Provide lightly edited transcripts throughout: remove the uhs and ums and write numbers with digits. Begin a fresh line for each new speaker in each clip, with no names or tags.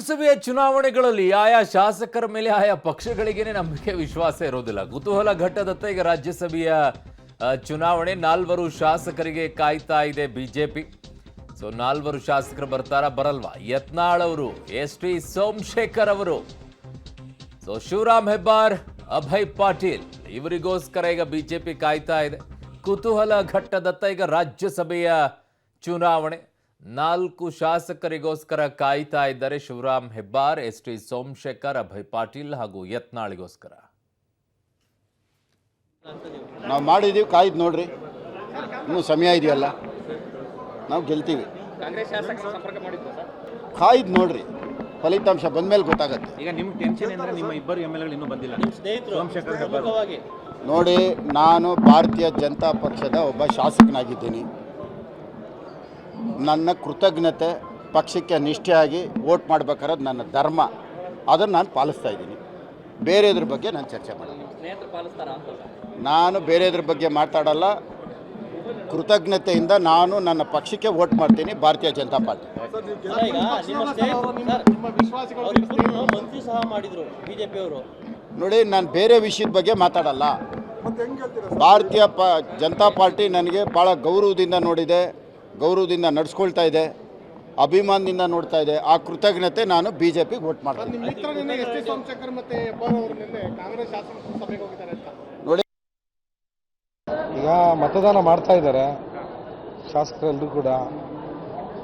ರಾಜ್ಯಸಭೆಯ ಚುನಾವಣೆಗಳಲ್ಲಿ ಆಯಾ ಶಾಸಕರ ಮೇಲೆ ಆಯಾ ಪಕ್ಷಗಳಿಗೇನೆ ನಂಬಿಕೆ ವಿಶ್ವಾಸ ಇರೋದಿಲ್ಲ. ಕುತೂಹಲ ಘಟ್ಟದತ್ತ ಈಗ ರಾಜ್ಯಸಭೆಯ ಚುನಾವಣೆ 4 ಶಾಸಕರಿಗೆ ಕಾಯ್ತಾ ಇದೆ ಬಿಜೆಪಿ. ಸೊ 4 ಶಾಸಕರು ಬರ್ತಾರಾ ಬರಲ್ವಾ? ಯತ್ನಾಳ್ ಅವರು, ಎಸ್.ಟಿ. ಸೋಮಶೇಖರ್ ಅವರು, ಸೊ ಶಿವರಾಮ್ ಹೆಬ್ಬಾರ್, ಅಭಯ್ ಪಾಟೀಲ್ ಇವರಿಗೋಸ್ಕರ ಈಗ ಬಿಜೆಪಿ ಕಾಯ್ತಾ ಇದೆ. ಕುತೂಹಲ ಘಟ್ಟದತ್ತ ಈಗ ರಾಜ್ಯಸಭೆಯ ಚುನಾವಣೆ 4 ಶಾಸಕರಿಗೋಸ್ಕರ ಕಾಯ್ತಾ ಇದ್ದಾರೆ. ಶಿವರಾಮ್ ಹೆಬ್ಬಾರ್, ಎಸ್.ಟಿ. ಸೋಮಶೇಖರ್, ಅಭಯ್ ಪಾಟೀಲ್ ಹಾಗೂ ಯತ್ನಾಳಿಗೋಸ್ಕರ.
ನಾವು ಮಾಡಿದ್ದೀವಿ, ಕಾಯ್ದು ನೋಡ್ರಿ, ಇನ್ನೂ ಸಮಯ ಇದೆಯಲ್ಲ, ನಾವು ಗೆಲ್ತೀವಿ. ಕಾಯ್ದು ನೋಡ್ರಿ, ಫಲಿತಾಂಶ ಬಂದ್ಮೇಲೆ ಗೊತ್ತಾಗತ್ತೆ.
ಈಗ ನಿಮ್ಮ ಟೆನ್ಷನ್ ಅಂದರೆ ನಿಮ್ಮ ಇಬ್ಬರು ಎಮ್.ಎಲ್.ಗಳು ಇನ್ನೂ ಬಂದಿಲ್ಲ, ನಿಮ್ಮ ಸ್ನೇಹಿತರು ಸೋಮಶೇಖರ್ ಹೆಬ್ಬಾರ್.
ನೋಡಿ, ನಾನು ಭಾರತೀಯ ಜನತಾ ಪಕ್ಷದ ಒಬ್ಬ ಶಾಸಕನಾಗಿದ್ದೀನಿ. ನನ್ನ ಕೃತಜ್ಞತೆ, ಪಕ್ಷಕ್ಕೆ ನಿಷ್ಠೆಯಾಗಿ ವೋಟ್ ಮಾಡಬೇಕಾದ್ರೆ ನನ್ನ ಧರ್ಮ, ಅದನ್ನು ನಾನು ಪಾಲಿಸ್ತಾ ಇದ್ದೀನಿ. ಬೇರೆದ್ರ ಬಗ್ಗೆ ನಾನು ಚರ್ಚೆ ಮಾಡಲ್ಲ. ನಾನು ಬೇರೆದ್ರ ಬಗ್ಗೆ ಮಾತಾಡಲ್ಲ. ಕೃತಜ್ಞತೆಯಿಂದ ನಾನು ನನ್ನ ಪಕ್ಷಕ್ಕೆ ವೋಟ್ ಮಾಡ್ತೀನಿ, ಭಾರತೀಯ ಜನತಾ ಪಾರ್ಟಿ. ನೋಡಿ, ನಾನು ಬೇರೆ ವಿಷಯದ ಬಗ್ಗೆ ಮಾತಾಡಲ್ಲ. ಭಾರತೀಯ ಜನತಾ ಪಾರ್ಟಿ ನನಗೆ ಭಾಳ ಗೌರವದಿಂದ ನೋಡಿದೆ, ಗೌರವದಿಂದ ನಡೆಸ್ಕೊಳ್ತಾ ಇದೆ, ಅಭಿಮಾನದಿಂದ ನೋಡ್ತಾ ಇದೆ. ಆ ಕೃತಜ್ಞತೆ ನಾನು ಬಿಜೆಪಿಗೆ ವೋಟ್ ಮಾಡ್ತೀನಿ. ನೋಡಿ,
ಈಗ ಮತದಾನ ಮಾಡ್ತಾ ಇದ್ದಾರೆ ಶಾಸಕರೆಲ್ಲರೂ ಕೂಡ.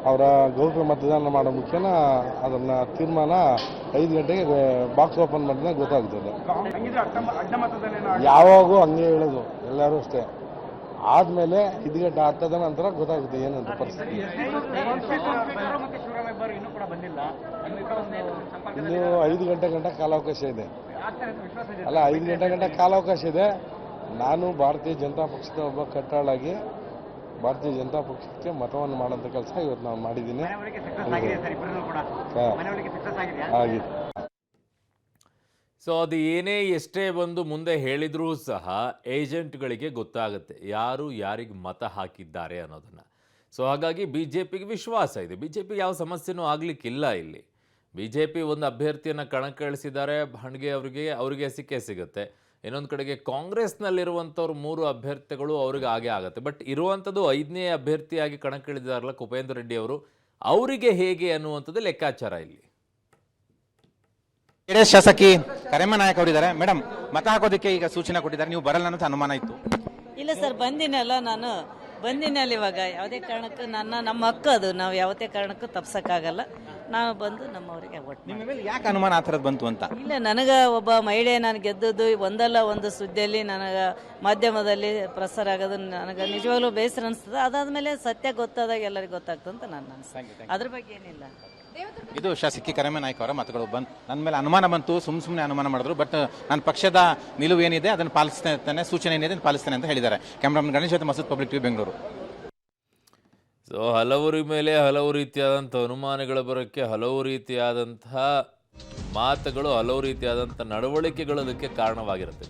ಅವರ ಗೌರವ ಮತದಾನ ಮಾಡೋ ಮುಖ್ಯನ ಅದನ್ನು ತೀರ್ಮಾನ 5 ಗಂಟೆಗೆ ಬಾಕ್ಸ್ ಓಪನ್ ಮಾಡಿದ್ರೆ ಗೊತ್ತಾಗ್ತದೆ. ಯಾವಾಗೂ ಹಂಗೆ ಹೇಳೋದು ಎಲ್ಲರೂ ಅಷ್ಟೇ. ಆದಮೇಲೆ 5 ಗಂಟೆ ಹತ್ತದ ನಂತರ ಗೊತ್ತಾಗುತ್ತೆ ಏನಂತ ಪರಿಸ್ಥಿತಿ. ಇನ್ನು 5 ಗಂಟೆ ಗಂಟ ಕಾಲಾವಕಾಶ ಇದೆ. ಅಲ್ಲ, 5 ಗಂಟೆ ಗಂಟ ಕಾಲಾವಕಾಶ ಇದೆ. ನಾನು ಭಾರತೀಯ ಜನತಾ ಪಕ್ಷದ ಒಬ್ಬ ಕಟ್ಟಾಳಾಗಿ ಭಾರತೀಯ ಜನತಾ ಪಕ್ಷಕ್ಕೆ ಮತವನ್ನು ಮಾಡೋಂಥ ಕೆಲಸ ಇವತ್ತು ನಾನು ಮಾಡಿದ್ದೀನಿ. ಆಗಿದೆ.
ಸೊ ಅದು ಏನೇ ಎಷ್ಟೇ ಬಂದು ಮುಂದೆ ಹೇಳಿದ್ರೂ ಸಹ ಏಜೆಂಟ್ಗಳಿಗೆ ಗೊತ್ತಾಗುತ್ತೆ ಯಾರು ಯಾರಿಗೆ ಮತ ಹಾಕಿದ್ದಾರೆ ಅನ್ನೋದನ್ನು. ಸೊ ಹಾಗಾಗಿ ಬಿ ಜೆ ಪಿಗೆ ವಿಶ್ವಾಸ ಇದೆ. ಬಿ ಜೆ ಪಿಗೆ ಯಾವ ಸಮಸ್ಯೆನೂ ಆಗಲಿಕ್ಕಿಲ್ಲ. ಇಲ್ಲಿ ಬಿ ಜೆ ಪಿ ಒಂದು ಅಭ್ಯರ್ಥಿಯನ್ನು ಕಣಕ್ಕಿಳಿಸಿದ್ದಾರೆ, ಹಣ್ಗೆ ಅವರಿಗೆ ಸಿಗುತ್ತೆ. ಇನ್ನೊಂದು ಕಡೆಗೆ ಕಾಂಗ್ರೆಸ್ನಲ್ಲಿರುವಂಥವ್ರು 3 ಅಭ್ಯರ್ಥಿಗಳು ಅವ್ರಿಗೆ ಹಾಗೆ ಆಗುತ್ತೆ. ಬಟ್ ಇರುವಂಥದ್ದು 5ನೇ ಅಭ್ಯರ್ಥಿಯಾಗಿ ಕಣಕ್ಕಿಳಿದಾರಲ್ಲ ಕುಪೇಂದ್ರ ರೆಡ್ಡಿ ಅವರು, ಅವರಿಗೆ ಹೇಗೆ ಅನ್ನುವಂಥದ್ದು ಲೆಕ್ಕಾಚಾರ ಇಲ್ಲಿ.
ಜೆಡಿಎಸ್ ಶಾಸಕಿ ಕರೆಮ್ಮ ನಾಯಕ್ ಅವರಿದ್ದಾರೆ. ಮೇಡಮ್, ಮತ ಹಾಕೋದಕ್ಕೆ ಈಗ ಸೂಚನೆ ಕೊಟ್ಟಿದ್ದಾರೆ, ನೀವು ಬರಲ್ಲ ಅನ್ನೋ ಅನುಮಾನ ಇತ್ತು.
ಇಲ್ಲ ಸರ್, ನಾನು ಬಂದಿನಲ್ಲ. ಇವಾಗ ಯಾವುದೇ ಕಾರಣಕ್ಕೂ ನಮ್ಮ ಹಕ್ಕು ಅದು, ನಾವು ಯಾವುದೇ ಕಾರಣಕ್ಕೂ ತಪ್ಸಕ್ಕಾಗಲ್ಲ. ನಾವು ಬಂದು ನಮ್ಮವರಿಗೆ ಒಟ್ಟು.
ನಿಮ್ಮ ಮೇಲೆ ಯಾಕೆ ಅನುಮಾನ ಆ ಥರದ್ದು ಬಂತು ಅಂತ?
ಇಲ್ಲ, ನನಗೆ ಒಬ್ಬ ಮಹಿಳೆ ನಾನು ಗೆದ್ದದ್ದು ಒಂದಲ್ಲ ಒಂದು ಸುದ್ದಿಯಲ್ಲಿ ನನಗೆ ಮಾಧ್ಯಮದಲ್ಲಿ ಪ್ರಸಾರ ಆಗೋದು ನನಗೆ ನಿಜವಾಗ್ಲೂ ಬೇಸರ ಅನಿಸ್ತದೆ. ಅದಾದಮೇಲೆ ಸತ್ಯ ಗೊತ್ತಾದಾಗ ಎಲ್ಲರಿಗೂ ಗೊತ್ತಾಗ್ತದೆ ಅಂತ ನಾನು ಅನಿಸ್ತೇನೆ. ಅದ್ರ ಬಗ್ಗೆ ಏನಿಲ್ಲ.
ಇದು ಶಾಸಕಿ ಕರೆಮ್ಮ ನಾಯಕ್ ಅವರ ಮಾತುಗಳು. ನನ್ನ ಮೇಲೆ ಅನುಮಾನ ಬಂತು, ಸುಮ್ಮನೆ ಅನುಮಾನ ಮಾಡಿದ್ರು. ಬಟ್ ನನ್ನ ಪಕ್ಷದ ನಿಲುವು ಏನಿದೆ ಅದನ್ನು ಪಾಲಿಸ್ತೇನೆ, ಸೂಚನೆ ಏನಿದೆ ಅದನ್ನು ಪಾಲಿಸ್ತೇನೆ ಅಂತ ಹೇಳಿದ್ದಾರೆ. ಕ್ಯಾಮ್ರಾಮನ್ ಗಣೇಶ್ ಜೊತೆ Masood, public TV, Bengaluru.
So ಹಲವರ ಮೇಲೆ ಹಲವು ರೀತಿಯಾದಂಥ ಅನುಮಾನಗಳು ಬರೋಕ್ಕೆ ಹಲವು ರೀತಿಯಾದಂತಹ ಮಾತುಗಳು, ಹಲವು ರೀತಿಯಾದಂಥ ನಡವಳಿಕೆಗಳು ಅದಕ್ಕೆ ಕಾರಣವಾಗಿರುತ್ತೆ.